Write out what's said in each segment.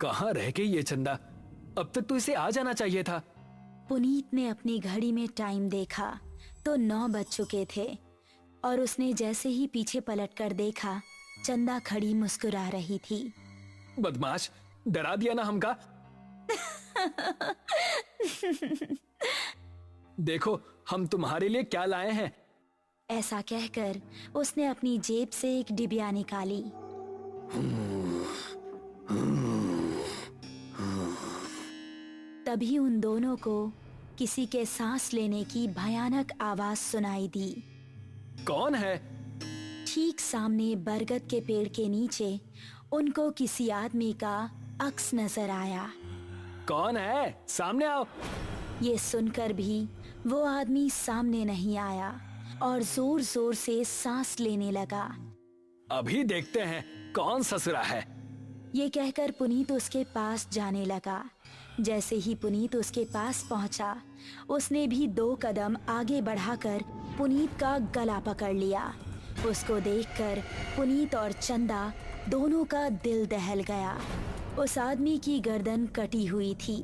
कहाँ रह गई ये चंदा? अब तक तो इसे आ जाना चाहिए था। पुनीत ने अपनी घड़ी में टाइम देखा तो 9 बज चुके थे और उसने जैसे ही पीछे पलटकर देखा, चंदा खड़ी मुस्कुरा रही थी। बदमाश, डरा दिया ना हमका। देखो हम तुम्हारे लिए क्या लाए हैं। ऐसा कहकर उसने अपनी जेब से एक डिबिया निकाली। तभी उन दोनों को किसी के सांस लेने की भयानक आवाज सुनाई दी। कौन है? ठीक सामने बरगद के पेड़ के नीचे उनको किसी आदमी का अक्स नजर आया। कौन है? सामने आओ। ये सुनकर भी वो आदमी सामने नहीं आया और जोर जोर से सांस लेने लगा। अभी देखते हैं कौन ससुरा है। ये कहकर पुनीत उसके पास जाने लगा। जैसे ही पुनीत उसके पास पहुंचा, उसने भी 2 कदम आगे बढ़ाकर पुनीत का गला पकड़ लिया। उसको देखकर पुनीत और चंदा दोनों का दिल दहल गया। उस आदमी की गर्दन कटी हुई थी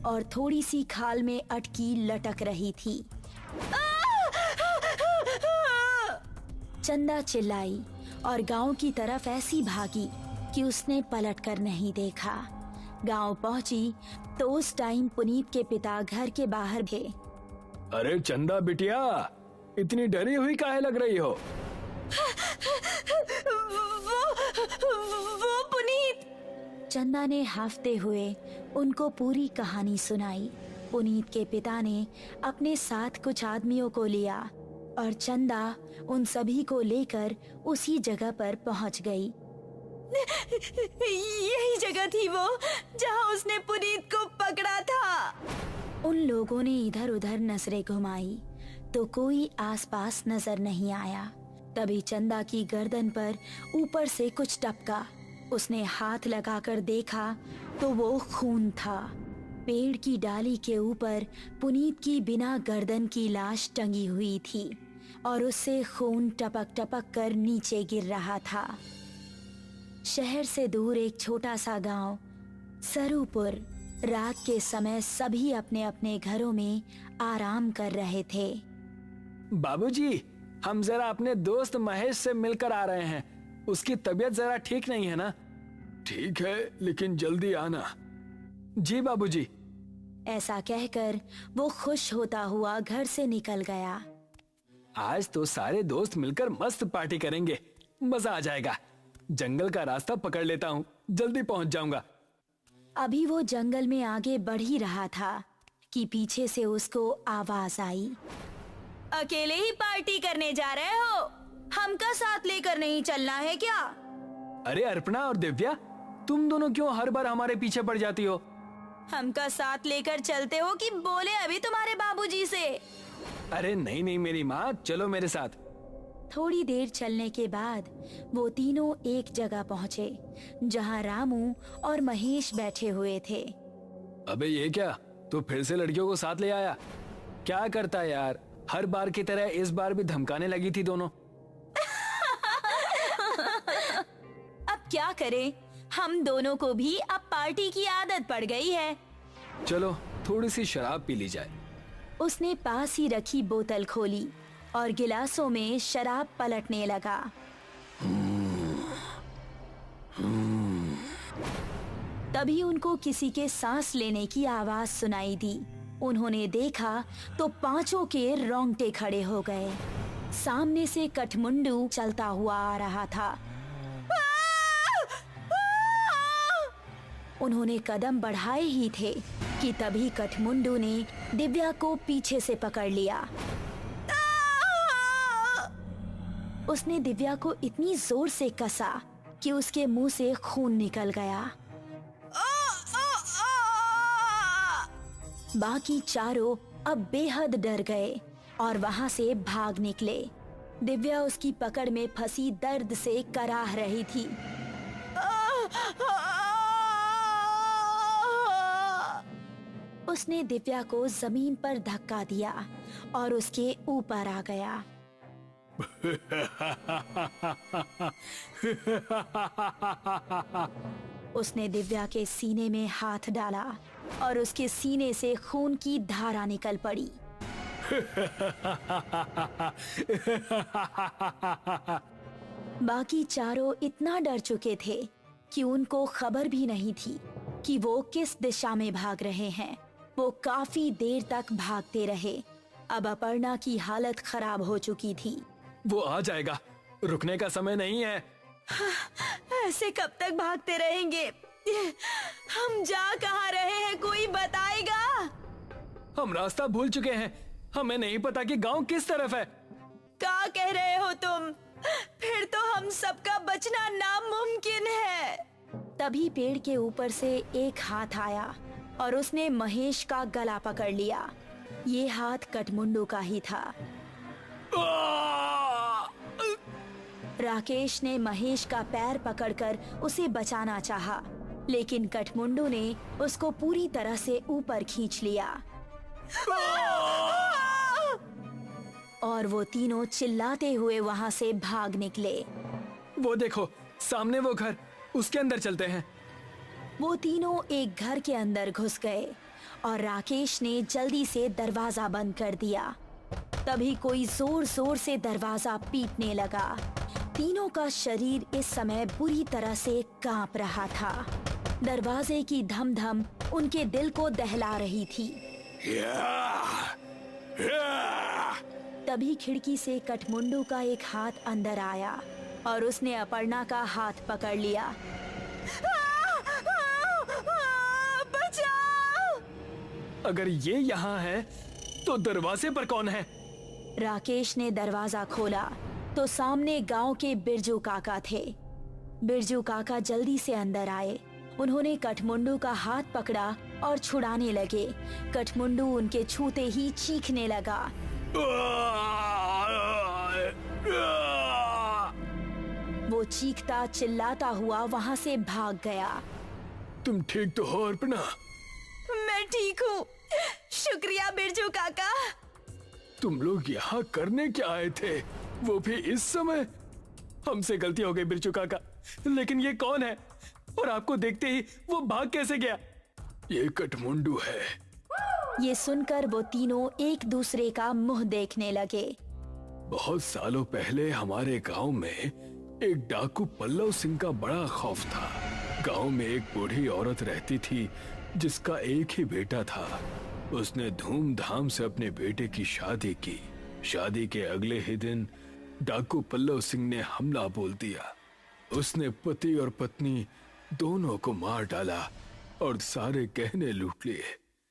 और थोड़ी सी खाल में अटकी लटक रही थी। चंदा चिल्लाई और गांव की तरफ ऐसी भागी कि उसने पलटकर नहीं देखा। गांव पहुंची तो उस टाइम पुनीत के पिता घर के बाहर थे। अरे चंदा बिटिया, इतनी डरी हुई काहे लग रही हो? वो पुनीत। चंदा ने हाफते हुए उनको पूरी कहानी सुनाई। पुनीत के पिता ने अपने साथ कुछ आदमियों को लिया और चंदा उन सभी को लेकर उसी जगह पर पहुंच गई। यही जगह थी वो जहां उसने पुनीत को पकड़ा था। उन लोगों ने इधर उधर नजरें घुमाई तो कोई आसपास नजर नहीं आया। तभी चंदा की गर्दन पर ऊपर से कुछ टपका। उसने हाथ लगाकर देखा तो वो खून था। पेड़ की डाली के ऊपर पुनीत की बिना गर्दन की लाश टंगी हुई थी और उससे खून टपक टपक कर नीचे गिर रहा था। शहर से दूर एक छोटा सा गांव सरूपुर। रात के समय सभी अपने अपने घरों में आराम कर रहे थे। बाबूजी, हम जरा अपने दोस्त महेश से मिलकर आ रहे हैं। उसकी तबीयत जरा ठीक नहीं है ना? ठीक है, लेकिन जल्दी आना। जी बाबूजी। ऐसा कहकर वो खुश होता हुआ घर से निकल गया। आज तो सारे दोस्त मिलकर मस्त पार्टी करेंगे, मजा आ जाएगा। जंगल का रास्ता पकड़ लेता हूँ, जल्दी पहुँच जाऊंगा। अभी वो जंगल में आगे बढ़ ही रहा था कि पीछे से उसको आवाज आई। अकेले ही पार्टी करने जा रहे हो? हमका साथ लेकर नहीं चलना है क्या? अरे अर्पणा और दिव्या, तुम दोनों क्यों हर बार हमारे पीछे पड़ जाती हो? हमका साथ लेकर चलते हो कि बोले अभी तुम्हारे बाबूजी से? अरे नहीं नहीं मेरी माँ, चलो मेरे साथ। थोड़ी देर चलने के बाद वो तीनों एक जगह पहुँचे जहाँ रामू और महेश बैठे हुए थे। अबे ये क्या, तू फिर से लड़कियों को साथ ले आया? क्या करता है यार, हर बार की तरह इस बार भी धमकाने लगी थी दोनों। अब क्या करें, हम दोनों को भी अब पार्टी की आदत पड़ गई है। चलो थोड़ी सी शराब पी ली जाए। उसने पास ही रखी बोतल खोली और गिलासों में शराब पलटने लगा। तभी उनको किसी के सांस लेने की आवाज सुनाई दी। उन्होंने देखा तो पांचों के रोंगटे खड़े हो गए। सामने से कठमुंडू चलता हुआ आ रहा था। उन्होंने कदम बढ़ाए ही थे कि तभी कठमुंडू ने दिव्या को पीछे से पकड़ लिया। उसने दिव्या को इतनी जोर से कसा कि उसके मुंह से खून निकल गया। बाकी चारों अब बेहद डर गए और वहां से भाग निकले। दिव्या उसकी पकड़ में फंसी दर्द से कराह रही थी। उसने दिव्या को जमीन पर धक्का दिया और उसके ऊपर आ गया। उसने दिव्या के सीने में हाथ डाला और उसके सीने से खून की धारा निकल पड़ी। बाकी चारों इतना डर चुके थे कि उनको खबर भी नहीं थी कि वो किस दिशा में भाग रहे हैं। वो काफी देर तक भागते रहे। अब अपर्णा की हालत खराब हो चुकी थी। वो आ जाएगा, रुकने का समय नहीं है। ऐसे कब तक भागते रहेंगे? हम जा कहाँ रहे हैं, कोई बताएगा? हम रास्ता भूल चुके हैं, हमें नहीं पता कि गांव किस तरफ है। क्या कह रहे हो तुम? फिर तो हम सबका बचना नामुमकिन है। तभी पेड़ के ऊपर से एक हाथ आया और उसने महेश का गला पकड़ लिया। ये हाथ कठमुंडू का ही था। राकेश ने महेश का पैर पकड़कर उसे बचाना चाहा, लेकिन कठमुंडू ने उसको पूरी तरह से ऊपर खींच लिया और वो तीनों चिल्लाते हुए वहाँ से भाग निकले। वो देखो, सामने वो घर, उसके अंदर चलते हैं। वो तीनों एक घर के अंदर घुस गए और राकेश ने जल्दी से दरवाजा बंद कर दिया। तभी कोई जोर जोर से दरवाजा पीटने लगा। तीनों का शरीर इस समय बुरी तरह से कांप रहा था। दरवाजे की धम धम उनके दिल को दहला रही थी। तभी खिड़की से कठमुंडू का एक हाथ अंदर आया और उसने अपर्णा का हाथ पकड़ लिया। बचाओ! अगर ये यहाँ है तो दरवाजे पर कौन है? राकेश ने दरवाजा खोला तो सामने गांव के बिरजू काका थे। बिरजू काका जल्दी से अंदर आए। उन्होंने कठमुंडू का हाथ पकड़ा और छुड़ाने लगे। कठमुंडू उनके छूते ही चीखने लगा। वो चीखता चिल्लाता हुआ वहाँ से भाग गया। तुम ठीक तो हो अर्पणा? मैं ठीक हूँ, शुक्रिया बिरजू काका। तुम लोग यहाँ करने क्या आए थे, वो भी इस समय? हमसे गलती हो गई बिरजू काका, लेकिन ये कौन है और आपको देखते ही वो भाग कैसे गया? ये कठमुंडू है। ये सुनकर वो तीनों एक दूसरे का मुंह देखने लगे। बहुत सालों पहले हमारे गांव में एक डाकू पल्लव सिंह का बड़ा खौफ था। गांव में एक बूढ़ी औरत रहती थी जिसका एक ही बेटा था। उसने धूमधाम से अपने बेटे की शादी की। शादी के अगले ही दिन डाकू पल्लव सिंह ने हमला बोल दिया। उसने पति और पत्नी दोनों को मार डाला और सारे गहने लूट लिए।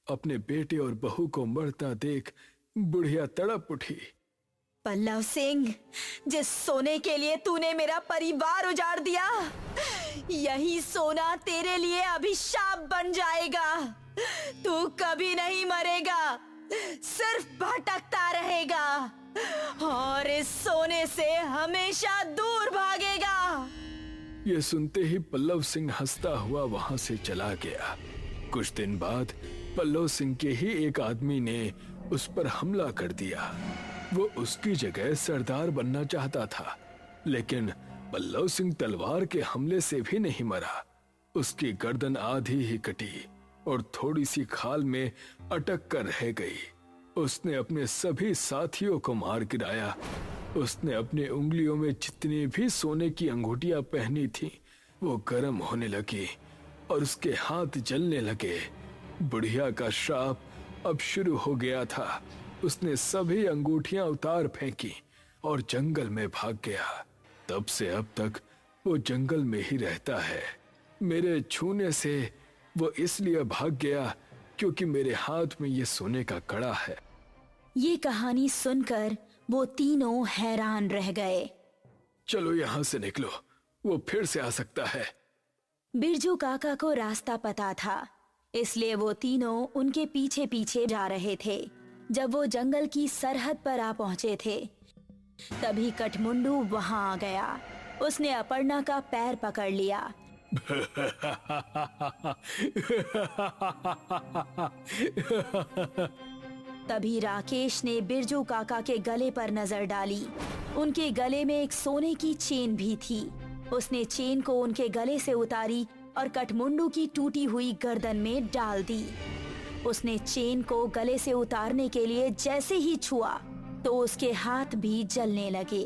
अपने बेटे और बहू को मरता देख बुढ़िया तड़प उठी। पल्लव सिंह, जिस सोने के लिए तूने मेरा परिवार उजाड़ दिया, यही सोना तेरे लिए अभिशाप बन जाएगा। तू कभी नहीं मरेगा, सिर्फ भटकता रहेगा और इस सोने से हमेशा दूर भागेगा। ये सुनते ही पल्लव सिंह हंसता हुआ वहां से चला गया। कुछ दिन बाद पल्लव सिंह के ही एक आदमी ने उस पर हमला कर दिया। वो उसकी जगह सरदार बनना चाहता था, लेकिन पल्लव सिंह तलवार के हमले से भी नहीं मरा। उसकी गर्दन आधी ही कटी और थोड़ी सी खाल में अटक कर रह गई। उसने अपने सभी साथियों को मार गिराया। उसने अपने उंगलियों में जितनी भी सोने की अंगूठियां पहनी थी वो गर्म होने लगी और उसके हाथ जलने लगे। बुढ़िया का श्राप अब शुरू हो गया था। उसने सभी अंगूठियां उतार फेंकी और जंगल में भाग गया। तब से अब तक वो जंगल में ही रहता है। मेरे छूने से वो इसलिए भाग गया क्योंकि मेरे हाथ में ये सोने का कड़ा है। ये कहानी सुनकर वो तीनों हैरान रह गए। चलो यहाँ से निकलो, वो फिर से आ सकता है। बिरजू काका को रास्ता पता था, इसलिए वो तीनों उनके पीछे पीछे जा रहे थे। जब वो जंगल की सरहद पर आ पहुंचे थे, तभी कठमुंडू वहां आ गया। उसने अपर्णा का पैर पकड़ लिया। तभी राकेश ने बिरजू काका के गले पर नजर डाली। उनके गले में एक सोने की चेन भी थी। उसने चेन को उनके गले से उतारी और कठमुंडू की टूटी हुई गर्दन में डाल दी। उसने चेन को गले से उतारने के लिए जैसे ही छुआ तो उसके हाथ भी जलने लगे।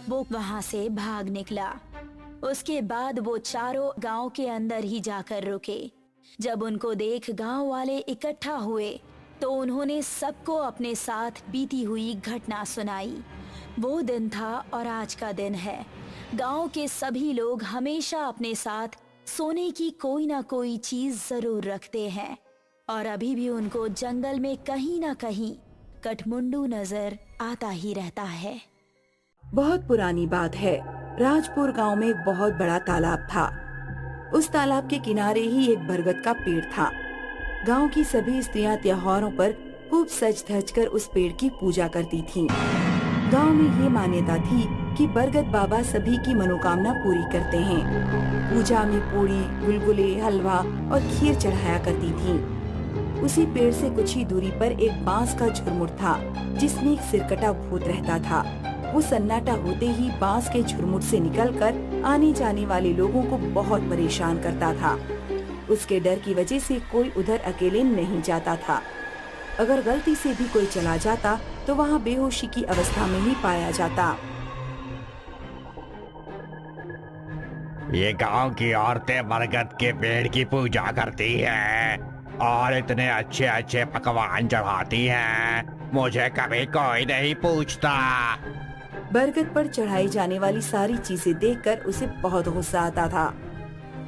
वो वहां से भाग निकला। उसके बाद वो चारों गांव के अंदर ही जाकर रुके। जब उनको देख गांव वाले इकट्ठा हुए तो उन्होंने सबको अपने साथ बीती हुई घटना सुनाई। वो दिन था और आज का दिन है। गांव के सभी लोग हमेशा अपने साथ सोने की कोई ना कोई चीज जरूर रखते हैं और अभी भी उनको जंगल में कहीं ना कहीं कठमुंडू नजर आता ही रहता है। बहुत पुरानी बात है। राजपुर गांव में एक बहुत बड़ा तालाब था। उस तालाब के किनारे ही एक बरगद का पेड़ था। गांव की सभी स्त्रियां त्योहारों पर खूब सज धज कर उस पेड़ की पूजा करती थीं। गांव में ये मान्यता थी कि बरगद बाबा सभी की मनोकामना पूरी करते हैं। पूजा में पूरी, गुलगुले, हलवा और खीर चढ़ाया करती थीं। उसी पेड़ से कुछ ही दूरी पर एक बांस का झुरमुट था जिसमें एक सिरकटा भूत रहता था। वो सन्नाटा होते ही बांस के झुरमुट से निकलकर आने जाने वाले लोगों को बहुत परेशान करता था। उसके डर की वजह से कोई उधर अकेले नहीं जाता था। अगर गलती से भी कोई चला जाता तो वहाँ बेहोशी की अवस्था में ही पाया जाता। ये गांव की औरतें बरगद के पेड़ की पूजा करती हैं और इतने अच्छे अच्छे पकवान चढ़ाती हैं। मुझे कभी कोई नहीं पूछता। बरगद पर चढ़ाई जाने वाली सारी चीजें देखकर उसे बहुत गुस्सा आता था।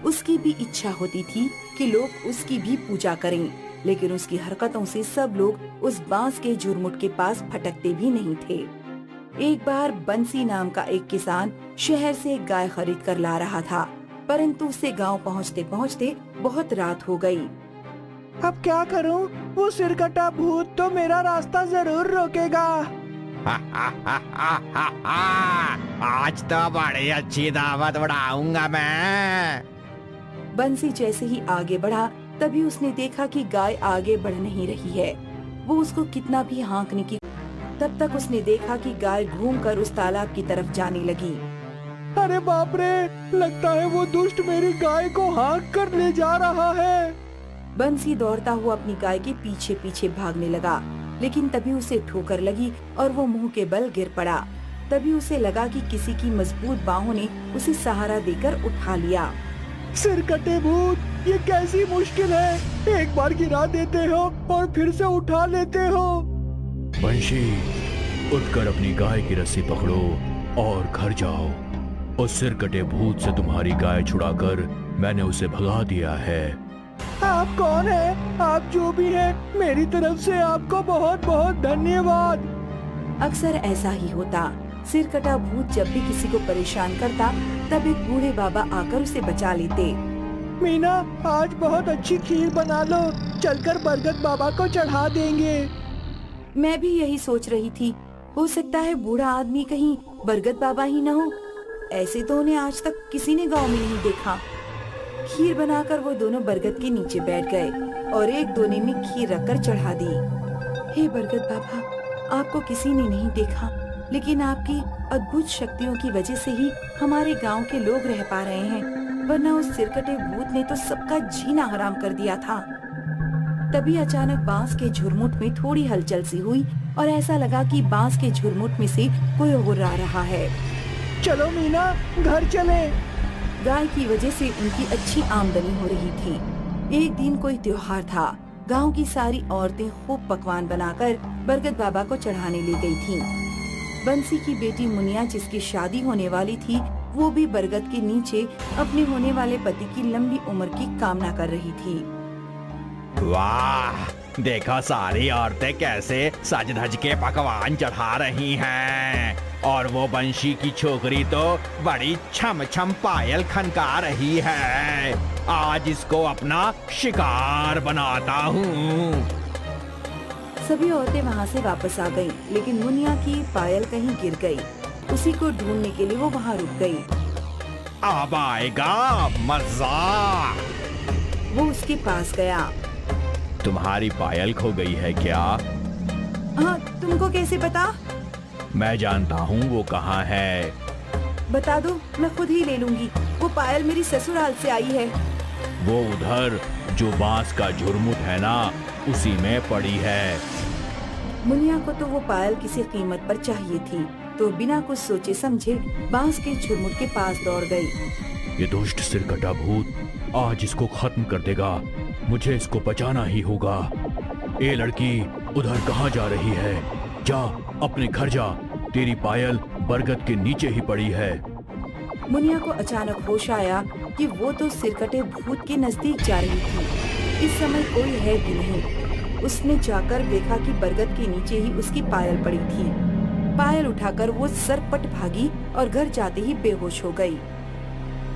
उसकी भी इच्छा होती थी कि लोग उसकी भी पूजा करें, लेकिन उसकी हरकतों से सब लोग उस बांस के झुरमुट के पास फटकते भी नहीं थे। एक बार बंसी नाम का एक किसान शहर से एक गाय खरीद कर ला रहा था, परंतु उसे गांव पहुंचते पहुंचते बहुत रात हो गई। अब क्या करूं? वो सिरकटा भूत तो मेरा रास्ता जरूर रोकेगा। आज तो बड़ी अच्छी दावत उड़ाऊंगा मैं। बंसी जैसे ही आगे बढ़ा तभी उसने देखा कि गाय आगे बढ़ नहीं रही है। वो उसको कितना भी हाँकने की, तब तक उसने देखा कि गाय घूमकर उस तालाब की तरफ जाने लगी। अरे बाप रे, लगता है वो दुष्ट मेरी गाय को हाँक कर ले जा रहा है। बंसी दौड़ता हुआ अपनी गाय के पीछे पीछे भागने लगा, लेकिन तभी उसे ठोकर लगी और वो मुंह के बल गिर पड़ा। तभी उसे लगा कि किसी की मजबूत बाहों ने उसे सहारा देकर उठा लिया। सिरकटे भूत, ये कैसी मुश्किल है। एक बार गिरा देते हो और फिर से उठा लेते हो। बंशी, उठकर अपनी गाय की रस्सी पकड़ो और घर जाओ। उस सिरकटे भूत से तुम्हारी गाय छुड़ाकर मैंने उसे भगा दिया है। आप कौन है? आप जो भी हैं, मेरी तरफ से आपको बहुत बहुत धन्यवाद। अक्सर ऐसा ही होता। सिरकटा भूत जब भी किसी को परेशान करता तब एक बूढ़े बाबा आकर उसे बचा लेते। मीना, आज बहुत अच्छी खीर बना लो, चलकर बरगद बाबा को चढ़ा देंगे। मैं भी यही सोच रही थी। हो सकता है बूढ़ा आदमी कहीं बरगद बाबा ही न हो। ऐसे तो उन्हें आज तक किसी ने गांव में नहीं देखा। खीर बनाकर वो दोनों बरगद के नीचे बैठ गए और एक दोने में खीर रखकर चढ़ा दी। हे बरगद बाबा, आपको किसी ने नहीं देखा, लेकिन आपकी अद्भुत शक्तियों की वजह से ही हमारे गांव के लोग रह पा रहे हैं, वरना उस सिरकटे भूत ने तो सबका जीना हराम कर दिया था। तभी अचानक बांस के झुरमुट में थोड़ी हलचल सी हुई और ऐसा लगा कि बांस के झुरमुट में से कोई हुर्रा रहा है। चलो मीना, घर चले। गाय की वजह से उनकी अच्छी आमदनी हो रही थी। एक दिन कोई त्योहार था। गांव की सारी औरतें खूब पकवान बनाकर बरगद बाबा को चढ़ाने ले गई थीं। बंसी की बेटी मुनिया, जिसकी शादी होने वाली थी, वो भी बरगद के नीचे अपने होने वाले पति की लंबी उम्र की कामना कर रही थी। वाह, देखो सारी औरतें कैसे सज धज के पकवान चढ़ा रही हैं और वो बंशी की छोकरी तो बड़ी छम छम पायल खनका रही है। आज इसको अपना शिकार बनाता हूँ। सभी औरतें वहाँ से वापस आ गईं, लेकिन मुनिया की पायल कहीं गिर गई। उसी को ढूंढने के लिए वो वहाँ रुक गई। अब आएगा मजा। वो उसके पास गया। तुम्हारी पायल खो गई है क्या? हाँ, तुमको कैसे पता? मैं जानता हूँ वो कहाँ है। बता दो, मैं खुद ही ले लूंगी। वो पायल मेरी ससुराल से आई है। वो उधर जो बांस का झुरमुट है ना, उसी में पड़ी है। मुनिया को तो वो पायल किसी कीमत पर चाहिए थी, तो बिना कुछ सोचे समझे बांस के झुरमुट के पास दौड़ गई। ये दुष्ट सिरकटा भूत आज इसको खत्म कर देगा। मुझे इसको बचाना ही होगा। ए लड़की, उधर कहाँ जा रही है? जा अपने घर जा। तेरी पायल बरगद के नीचे ही पड़ी है। मुनिया को अचानक होश आया कि वो तो सिरकटे भूत के नजदीक जा रही थी। इस समय कोई है भी नहीं। उसने जाकर देखा कि बरगद के नीचे ही उसकी पायल पड़ी थी। पायल उठाकर वो सरपट भागी और घर जाते ही बेहोश हो गई।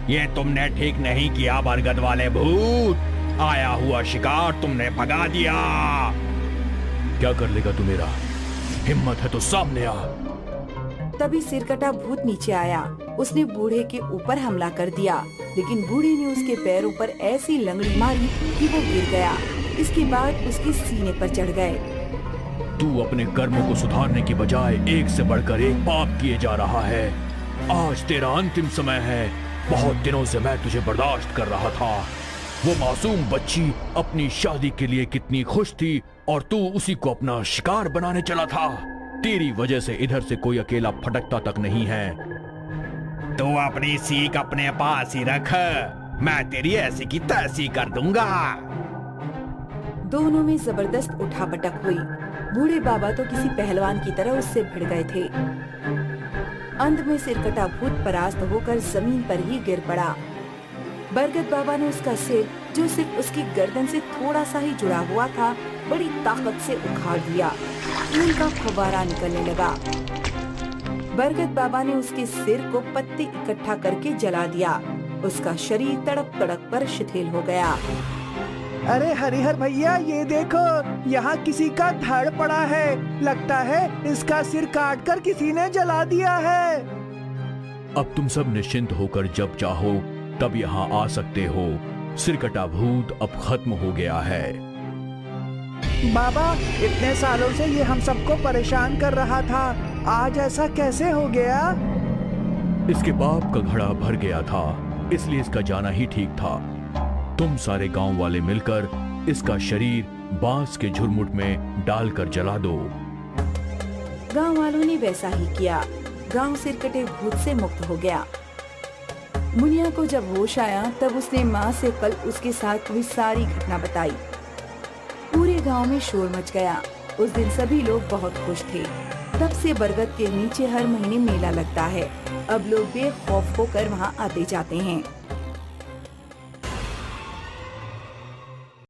ये तुमने ठीक नहीं किया बरगद वाले भूत। आया हुआ शिकार तुमने भगा दिया। क्या कर लेगा तू मेरा? हिम्मत है तो सामने आ। तभी सिरकटा भूत नीचे आया। उसने बूढ़े के ऊपर हमला कर दिया, लेकिन बूढ़े ने उसके पैरों पर ऐसी लंगड़ी मारी कि वो गिर गया। इसके बाद उसके सीने पर चढ़ गए। तू अपने कर्मों को सुधारने की बजाय एक से बढ़कर एक पाप किए जा रहा है। आज तेरा अंतिम समय है। बहुत दिनों से मैं तुझे बर्दाश्त कर रहा था। वो मासूम बच्ची अपनी शादी के लिए कितनी खुश थी और तू उसी को अपना शिकार बनाने चला था। तेरी वजह से इधर से कोई अकेला फटकता तक नहीं है। तू अपनी सीख अपने पास ही रख। मैं तेरी ऐसी की तैसी कर दूंगा। दोनों में जबरदस्त उठापटक हुई। बूढ़े बाबा तो किसी पहलवान की तरह उससे भिड़ गए थे। अंत में सिरकटा भूत परास्त होकर जमीन पर ही गिर पड़ा। बरगद बाबा ने उसका सिर, जो सिर्फ उसकी गर्दन से थोड़ा सा ही जुड़ा हुआ था, बड़ी ताकत से उखाड़ दिया। खून का फव्वारा निकलने लगा। बरगद बाबा ने उसके सिर को पत्ते इकट्ठा करके जला दिया। उसका शरीर तड़प तड़प कर शिथिल हो गया। अरे हरिहर भैया, ये देखो, यहाँ किसी का धड़ पड़ा है। लगता है इसका सिर काटकर किसी ने जला दिया है। अब तुम सब निश्चिंत होकर जब चाहो तब यहाँ आ सकते हो। सिरकटा भूत अब खत्म हो गया है। बाबा, इतने सालों से ये हम सबको परेशान कर रहा था, आज ऐसा कैसे हो गया? इसके बाप का घड़ा भर गया था, इसलिए इसका जाना ही ठीक था। तुम सारे गांव वाले मिलकर इसका शरीर बांस के झुरमुट में डालकर जला दो। गांव वालों ने वैसा ही किया। गांव सिरकटे भूत से मुक्त हो गया। मुनिया को जब होश आया तब उसने माँ से कल उसके साथ हुई सारी घटना बताई। पूरे गांव में शोर मच गया। उस दिन सभी लोग बहुत खुश थे। तब से बरगद के नीचे हर महीने मेला लगता है। अब लोग बेखौफ होकर वहाँ आते जाते हैं।